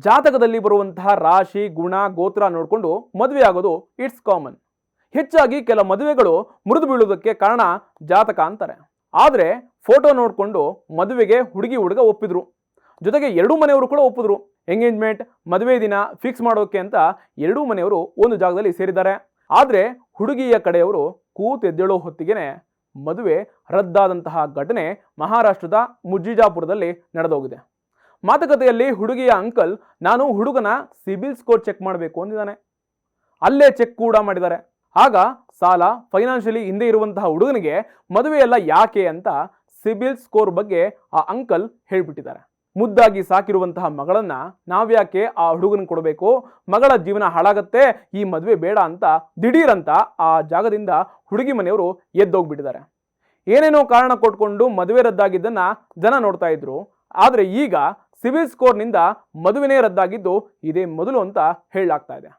ಜಾತಕದಲ್ಲಿ ಬರುವಂತಹ ರಾಶಿ ಗುಣ ಗೋತ್ರ ನೋಡಿಕೊಂಡು ಮದುವೆ ಆಗೋದು ಇಟ್ಸ್ ಕಾಮನ್. ಹೆಚ್ಚಾಗಿ ಕೆಲ ಮದುವೆಗಳು ಮುರಿದು ಬೀಳುವುದಕ್ಕೆ ಕಾರಣ ಜಾತಕ ಅಂತಾರೆ. ಆದರೆ ಫೋಟೋ ನೋಡಿಕೊಂಡು ಮದುವೆಗೆ ಹುಡುಗಿ ಹುಡುಗ ಒಪ್ಪಿದ್ರು, ಜೊತೆಗೆ ಎರಡೂ ಮನೆಯವರು ಕೂಡ ಒಪ್ಪಿದ್ರು. ಎಂಗೇಜ್ಮೆಂಟ್ ಮದುವೆ ದಿನ ಫಿಕ್ಸ್ ಮಾಡೋಕೆ ಅಂತ ಎರಡೂ ಮನೆಯವರು ಒಂದು ಜಾಗದಲ್ಲಿ ಸೇರಿದ್ದಾರೆ. ಆದರೆ ಹುಡುಗಿಯ ಕಡೆಯವರು ಕೂತೆದ್ದೇಳೋ ಹೊತ್ತಿಗೆನೆ ಮದುವೆ ರದ್ದಾದಂತಹ ಘಟನೆ ಮಹಾರಾಷ್ಟ್ರದ ಮುಜಿಜಾಪುರದಲ್ಲಿ ನಡೆದೋಗಿದೆ. ಮಾತುಕತೆಯಲ್ಲಿ ಹುಡುಗಿಯ ಅಂಕಲ್ ನಾನು ಹುಡುಗನ ಸಿಬಿಲ್ ಸ್ಕೋರ್ ಚೆಕ್ ಮಾಡಬೇಕು ಅಂದಿದ್ದಾನೆ. ಅಲ್ಲೇ ಚೆಕ್ ಕೂಡ ಮಾಡಿದ್ದಾರೆ. ಆಗ ಸಾಲ ಫೈನಾನ್ಷಿಯಲಿ ಹಿಂದೆ ಇರುವಂತಹ ಹುಡುಗನಿಗೆ ಮದುವೆಯೆಲ್ಲ ಯಾಕೆ ಅಂತ ಸಿಬಿಲ್ ಸ್ಕೋರ್ ಬಗ್ಗೆ ಆ ಅಂಕಲ್ ಹೇಳ್ಬಿಟ್ಟಿದ್ದಾರೆ. ಮುದ್ದಾಗಿ ಸಾಕಿರುವಂತಹ ಮಗಳನ್ನ ನಾವ್ಯಾಕೆ ಆ ಹುಡುಗನ ಕೊಡಬೇಕು, ಮಗಳ ಜೀವನ ಹಾಳಾಗತ್ತೆ, ಈ ಮದುವೆ ಬೇಡ ಅಂತ ದಿಢೀರಂತ ಆ ಜಾಗದಿಂದ ಹುಡುಗಿ ಮನೆಯವರು ಎದ್ದೋಗ್ಬಿಟ್ಟಿದ್ದಾರೆ. ಏನೇನೋ ಕಾರಣ ಕೊಟ್ಕೊಂಡು ಮದುವೆ ರದ್ದಾಗಿದ್ದನ್ನ ಜನ ನೋಡ್ತಾ ಇದ್ರು. ಆದರೆ ಈಗ ಸಿಬಿಲ್ ಸ್ಕೋರ್ನಿಂದ ಮದುವೆನೇ ರದ್ದಾಗಿದ್ದು ಇದೇ ಮೊದಲು ಅಂತ ಹೇಳಲಾಗ್ತಾ ಇದೆ.